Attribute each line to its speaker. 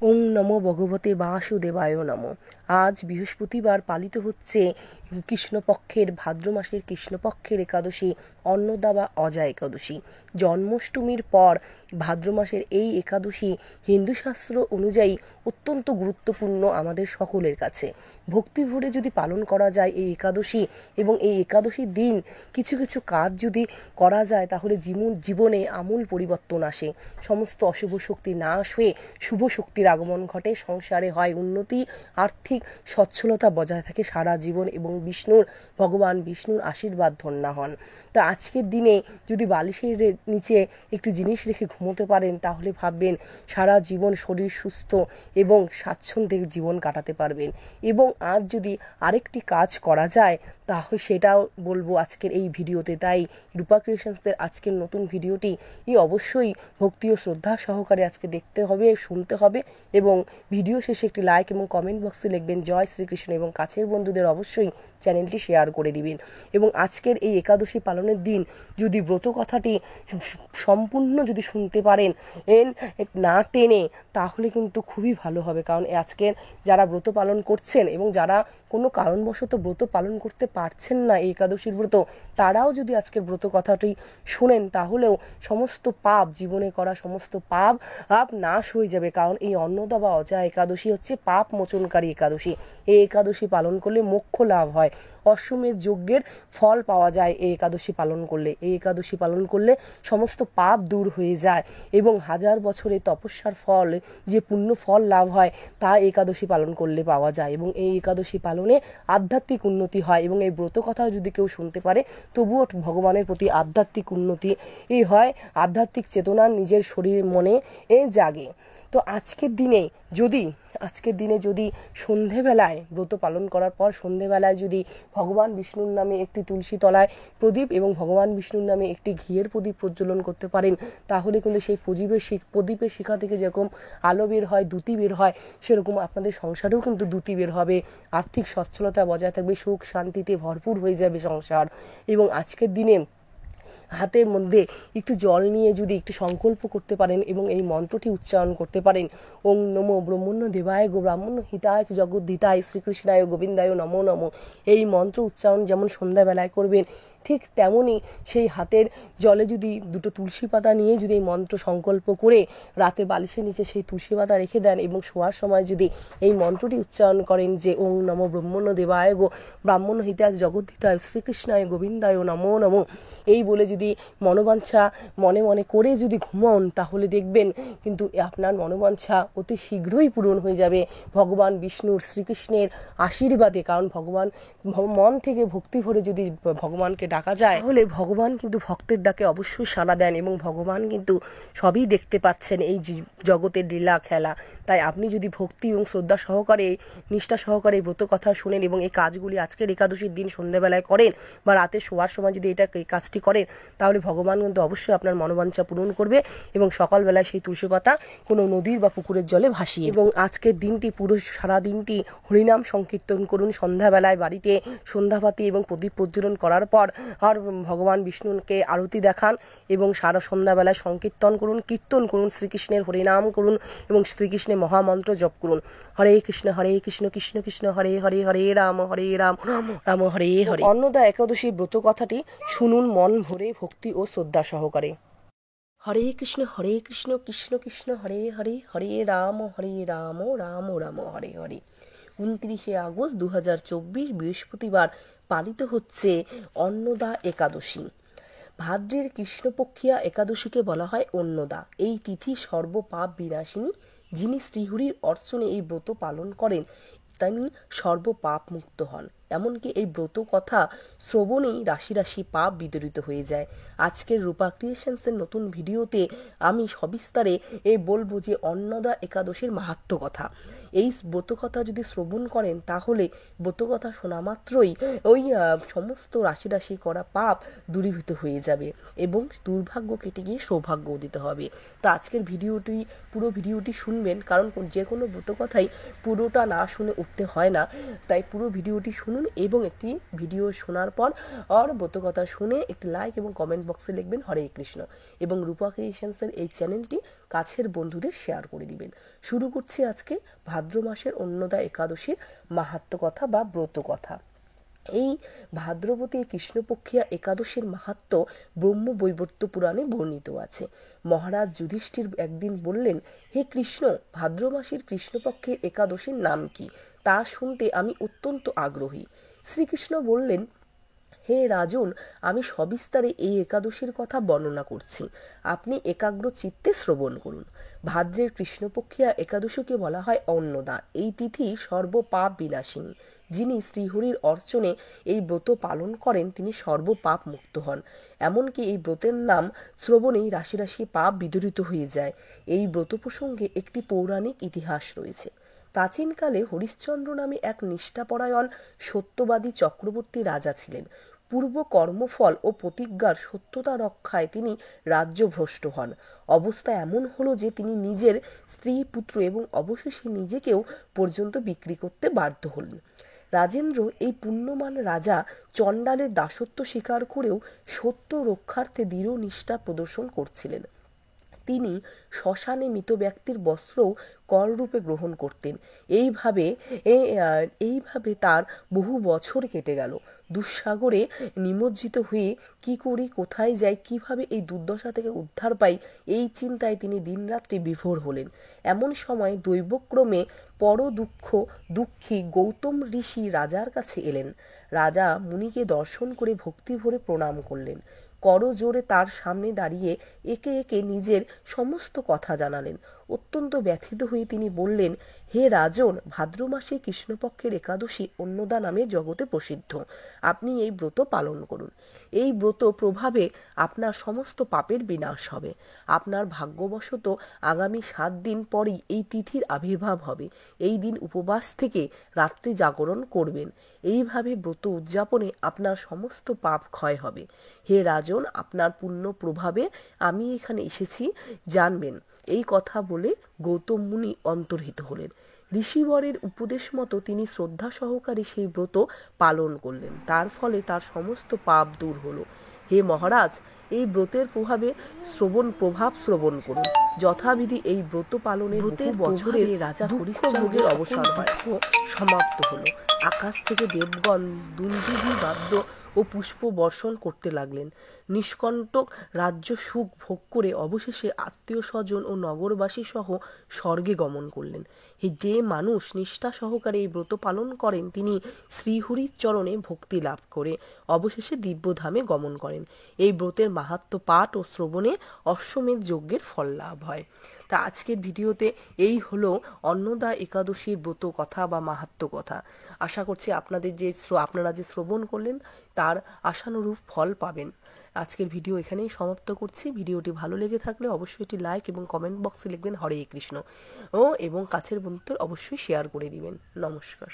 Speaker 1: ওং নমো ভগবতে বাসুদেবায় নমঃ। আজ বৃহস্পতিবার পালিত হচ্ছে কৃষ্ণপক্ষের ভাদ্র মাসের কৃষ্ণপক্ষের একাদশী অন্নদা বা অজা একাদশী। জন্মাষ্টমীর পর ভাদ্র মাসের এই একাদশী হিন্দু শাস্ত্র অনুযায়ী অত্যন্ত গুরুত্বপূর্ণ আমাদের সকলের কাছে। ভক্তি ভরে যদি পালন করা যায় এই একাদশী এবং এই একাদশীর দিন কিছু কিছু কাজ যদি করা যায় তাহলে জীবনে আমূল পরিবর্তন আসে। সমস্ত অশুভ শক্তি নাশ হয়ে শুভ শক্তির আগমন ঘটে, সংসারে হয় উন্নতি, আর্থিক সচ্ছলতা বজায় থাকে সারা জীবন এবং ভগবান বিষ্ণুর আশীর্বাদ ধন্য হন। তো আজকের দিনে যদি বালিশের নিচে একটি জিনিস রেখে ঘুমোতে পারেন তাহলে ভাববেন সারা জীবন শরীর সুস্থ এবং স্বাচ্ছন্দ্যে জীবন কাটাতে পারবেন। এবং আজ যদি আরেকটি কাজ করা যায় তাহলে সেটাও বলবো আজকের এই ভিডিওতে। তাই রূপা ক্রিয়েশনসদের আজকের নতুন ভিডিওটি অবশ্যই ভক্তি ও শ্রদ্ধা সহকারে আজকে দেখতে হবে, শুনতে হবে এবং ভিডিও শেষে একটি লাইক এবং কমেন্ট বক্সে লিখবেন জয় শ্রীকৃষ্ণ এবং কাছের বন্ধুদের অবশ্যই চ্যানেলটি শেয়ার করে দিবেন। এবং আজকের এই একাদশী পালনের দিন যদি ব্রত কথাটি সম্পূর্ণ যদি শুনতে পারেন না টেনে তাহলে কিন্তু খুবই ভালো হবে। কারণ আজকের যারা ব্রত পালন করছেন এবং যারা কোনো কারণবশত ব্রত পালন করতে পারছেন না এই একাদশীর ব্রত, তারাও যদি আজকের ব্রত কথাটি শুনেন তাহলেও সমস্ত পাপ, জীবনে করা সমস্ত পাপ নাশ হয়ে যাবে। কারণ এই অন্নদা বা অজা একাদশী হচ্ছে পাপ মোচনকারী একাদশী। এই একাদশী পালন করলে মোক্ষ লাভ হয়, অশ্বমেধ যজ্ঞের ফল পাওয়া যায় এই একাদশী পালন করলে। এই একাদশী পালন করলে সমস্ত পাপ দূর হয়ে যায় এবং হাজার বছরের তপস্যার ফল, যে পুণ্য ফল লাভ হয় তা একাদশী পালন করলে পাওয়া যায়। এবং এই একাদশী পালনে আধ্যাত্মিক উন্নতি হয় এবং এই ব্রত কথা যদি কেউ শুনতে পারে তবুও ভগবানের প্রতি আধ্যাত্মিক উন্নতি হয়, আধ্যাত্মিক চেতনা নিজের শরীর মনে জাগে। তো আজকের দিনে যদি সন্ধেবেলায় ব্রত পালন করার পর সন্ধেবেলায় যদি ভগবান বিষ্ণুর নামে একটি তুলসী তলায় প্রদীপ এবং ভগবান বিষ্ণুর নামে একটি ঘিয়ের প্রদীপ প্রজ্বলন করতে পারেন তাহলে কিন্তু সেই প্রদীপের শিখা থেকে যেরকম আলো বের হয়, দ্যুতি বের হয়, সেরকম আপনাদের সংসারেও কিন্তু দ্যুতি বের হবে, আর্থিক সচ্ছলতা বজায় থাকবে, সুখ শান্তিতে ভরপুর হয়ে যাবে সংসার। এবং আজকের দিনে হাতের মধ্যে একটু জল নিয়ে যদি একটু সংকল্প করতে পারেন এবং এই মন্ত্রটি উচ্চারণ করতে পারেন, ওং নমো ব্রহ্মণ্য দেবায় গো ব্রাহ্মণ্য হিতায় জগদ্ধিতায় শ্রীকৃষ্ণায় গোবিন্দায় নমো নমো, এই মন্ত্র উচ্চারণ যেমন সন্ধ্যাবেলায় করবেন ঠিক তেমনই সেই হাতের জলে যদি দুটো তুলসী পাতা নিয়ে যদি এই মন্ত্র সংকল্প করে রাতে বালিশের নিচে সেই তুলসী পাতা রেখে দেন এবং শোয়ার সময় যদি এই মন্ত্রটি উচ্চারণ করেন যে ওং নমো ব্রহ্মণ্য দেবায় গো ব্রাহ্মণ্য হিতায় জগদ্ধিতায় শ্রীকৃষ্ণায় গোবিন্দায় নমো নমো, এই বলে যদি মনোবাঞ্ছা মনে মনে করে যদি ঘুমন তাহলে দেখবেন কিন্তু আপনার মনোবাঞ্ছা অতি শীঘ্রই পূরণ হয়ে যাবে ভগবান বিষ্ণুর শ্রীকৃষ্ণের আশীর্বাদে। কারণ মন থেকে ভক্তি ভরে যদি ভগবানকে ডাকা যায় তাহলে ভগবান কিন্তু ভক্তের ডাকে অবশ্যই সাড়া দেন এবং ভগবান কিন্তু সবই দেখতে পাচ্ছেন এই জগতের লীলা খেলা। তাই আপনি যদি ভক্তি এবং শ্রদ্ধা সহকারে, নিষ্ঠা সহকারে ব্রত কথা শুনেন এবং এই কাজগুলি আজকের একাদশীর দিন সন্ধ্যাবেলায় করেন বা রাতে শোয়ার সময় যদি এই কাজটি করেন তাহলে ভগবান কিন্তু অবশ্যই আপনার মনোবাঞ্ছা পূরণ করবে এবং সকালবেলায় সেই তুলসী পাতা কোনো নদীর বা পুকুরের জলে ভাসিয়ে। এবং আজকের দিনটি পুরো সারা দিনটি হরিনাম সংকীর্তন করুন, সন্ধ্যাবেলায় বাড়িতে সন্ধ্যাবাতি এবং প্রদীপ প্রজ্বলন করার পর আর ভগবান বিষ্ণুকে আরতি দেখান এবং সারা সন্ধ্যাবেলায় সংকীর্তন করুন, কীর্তন করুন, শ্রীকৃষ্ণের হরিনাম করুন এবং শ্রীকৃষ্ণের মহামন্ত্র জপ করুন, হরে কৃষ্ণ কৃষ্ণ কৃষ্ণ হরে হরে, হরে রাম রাম রাম হরে হরে। অন্নদা একাদশী ব্রত কথাটি শুনুন মন ভরে ভক্তি ও শ্রদ্ধা সহকারে। হরে কৃষ্ণ কৃষ্ণ কৃষ্ণ হরে হরে, হরে রাম রাম রাম হরে হরে। 29শে আগস্ট 2024 বৃহস্পতিবার পালিত হচ্ছে অন্নদা একাদশী। ভাদ্রের কৃষ্ণপক্ষিয়া একাদশীকে বলা হয় অন্নদা। এই তিথি সর্বপাপ বিনাশিনী। যিনি শ্রীহরির অর্চনে এই ব্রত পালন করেন তিনি সর্বপাপ মুক্ত হন। এমনকি এই ব্রত কথা শ্রবণেই রাশি রাশি পাপ বিদরিত হয়ে যায়। আজকের রূপা ক্রিয়েশনসের নতুন ভিডিওতে আমি সবিস্তারে বলবো যে অন্নদা একাদশীর মাহাত্ম্য কথা। এই ব্রতকথা যদি শ্রবণ করেন তাহলে ব্রতকথা শোনা মাত্রই ওই সমস্ত রাশি রাশি করা পাপ দূরীভূত হয়ে যাবে এবং দুর্ভাগ্য কেটে গিয়ে সৌভাগ্য উদিত হবে। তো আজকের পুরো ভিডিওটি শুনবেন, কারণ যে কোনো ব্রতকথাই পুরোটা না শুনে উঠতে হয় না, তাই পুরো ভিডিওটি শুনুন এবং একটি ভিডিও শোনার পর ব্রতকথা শুনে একটি লাইক এবং কমেন্ট বক্সে লিখবেন হরে কৃষ্ণ এবং রূপা ক্রিয়েশনসের এই চ্যানেলটি কাছের বন্ধুদের শেয়ার করে দিবেন। শুরু করছি আজকে ভাদ্র মাসের অন্নদা একাদশীর মাহাত্ম্য কথা বা ব্রত কথা। এই ভাদ্রবতী কৃষ্ণপক্ষিয়া একাদশীর মাহাত্ম্য ব্রহ্মবৈবর্ত পুরাণে বর্ণিত আছে। মহারাজ যুধিষ্ঠির একদিন বললেন, হে কৃষ্ণ, ভাদ্র মাসের কৃষ্ণপক্ষের একাদশীর নাম কি, তা শুনতে আমি অত্যন্ত আগ্রহী। শ্রীকৃষ্ণ বললেন, হে রাজন, আমি সবিস্তারে এই একাদশীর কথা বর্ণনা করছি, আপনি একাগ্র চিত্তে শ্রবণ করুন। ভাদ্রের কৃষ্ণপক্ষিয়া একাদশীকে বলা হয় অন্নদা। এই তিথি সর্বপাপ বিনাশিনী। যিনি শ্রীহরির অর্চনে এই ব্রত পালন করেন তিনি সর্বপাপ মুক্ত হন। এমনকি এই ব্রতের নাম শ্রবণেই রাশি রাশি পাপ বিদরিত হয়ে যায়। এই ব্রত প্রসঙ্গে একটি পৌরাণিক ইতিহাস রয়েছে। প্রাচীনকালে হরিশ্চন্দ্র নামে এক নিষ্ঠাপরায়ণ সত্যবাদী চক্রবর্তী রাজা ছিলেন। পূর্ব কর্মফল ও প্রতিজ্ঞার সত্যতা রক্ষায় তিনি রাজ্যভ্রষ্ট হন। অবস্থা এমন হলো যে তিনি নিজের স্ত্রী, পুত্র এবং অবশেষে নিজেকেও পর্যন্ত বিক্রি করতে বাধ্য হলেন। রাজেন্দ্র, এই পুণ্যমান রাজা, চণ্ডালের দাসত্ব স্বীকার করেও সত্য রক্ষার্থে দৃঢ় নিষ্ঠা প্রদর্শন করছিলেন। তিনি শ্মশানে মৃত ব্যক্তির বস্ত্রও কররূপে গ্রহণ করতেন। এইভাবে তার বহু বছর কেটে গেল। দুঃসাগরে নিমজ্জিত হয়ে কি করি, কোথায় যাই, কিভাবে এই দুর্দশা থেকে উদ্ধার পাই, এই চিন্তায় তিনি দিনরাত্রি বিভোর হলেন। এমন সময় দৈবক্রমে দুঃখী গৌতম ঋষি রাজার কাছে এলেন। রাজা মুনিকে দর্শন করে ভক্তি ভরে প্রণাম করলেন। করজোড়ে তার সামনে দাঁড়িয়ে একে একে নিজের সমস্ত কথা জানালেন। অত্যন্ত ব্যথিত হয়ে তিনি বললেন, হে রাজন, ভাদ্র মাসে কৃষ্ণপক্ষের একাদশী অন্নদা নামে জগতে প্রসিদ্ধ। আপনি এই ব্রত পালন করুন। এই ব্রত প্রভাবে আপনার সমস্ত পাপের বিনাশ হবে। আপনার ভাগ্যবশত আগামী 7 দিন পরই এই তিথির আবির্ভাব হবে। এই দিন উপবাস থেকে রাত্রি জাগরণ করবেন। এইভাবে ব্রত উদযাপনে আপনার সমস্ত পাপ ক্ষয় হবে। হে রাজন, আপনার পুণ্য প্রভাবে আমি এখানে এসেছি, জানবেন। এই কথা বলে গৌতম মুনি অন্তর্হিত হলেন। ঋষিবরের উপদেশ মতো তিনি শ্রদ্ধা সহকারে সেই ব্রত পালন করলেন। তার ফলে তার সমস্ত পাপ দূর হলো। হে মহারাজ, এই ব্রতের প্রভাব শ্রবণ করুন। যথাবিধি এই ব্রত পালনের বহু বছরের রাজা হরিশ্চন্দ্রের অবসান হয়, সমাপ্ত হলো। আকাশ থেকে দেবগণ দুন্দুভি বাদ্য ও পুষ্প বর্ষণ করতে লাগলেন। নিষ্কণ্টক রাজ্য সুখ ভোগ করে অবশেষে আত্মীয় স্বজন ও নগরবাসী সহ স্বর্গে গমন করলেন। যে মানুষ নিষ্ঠা সহকারে এই ব্রত পালন করেন তিনি শ্রীহরির চরণে ভক্তি লাভ করে অবশেষে দিব্যধামে গমন করেন। এই ব্রতের মাহাত্ম্য পাঠ ও শ্রবণে অশ্বমেধ যজ্ঞের ফল লাভ হয়। তা আজকের ভিডিওতে এই হলো অন্নদা একাদশীর ব্রত কথা বা মাহাত্ম্য কথা। আশা করছি আপনারা যে শ্রবণ করলেন তার আশানুরূপ ফল পাবেন। আজকের ভিডিও এখানেই সমাপ্ত করছি। ভিডিওটি ভালো লেগে থাকলে অবশ্যই একটি লাইক এবং কমেন্ট বক্সে লিখবেন হরে কৃষ্ণ এবং কাছের বন্ধুদের অবশ্যই শেয়ার করে দিবেন। নমস্কার।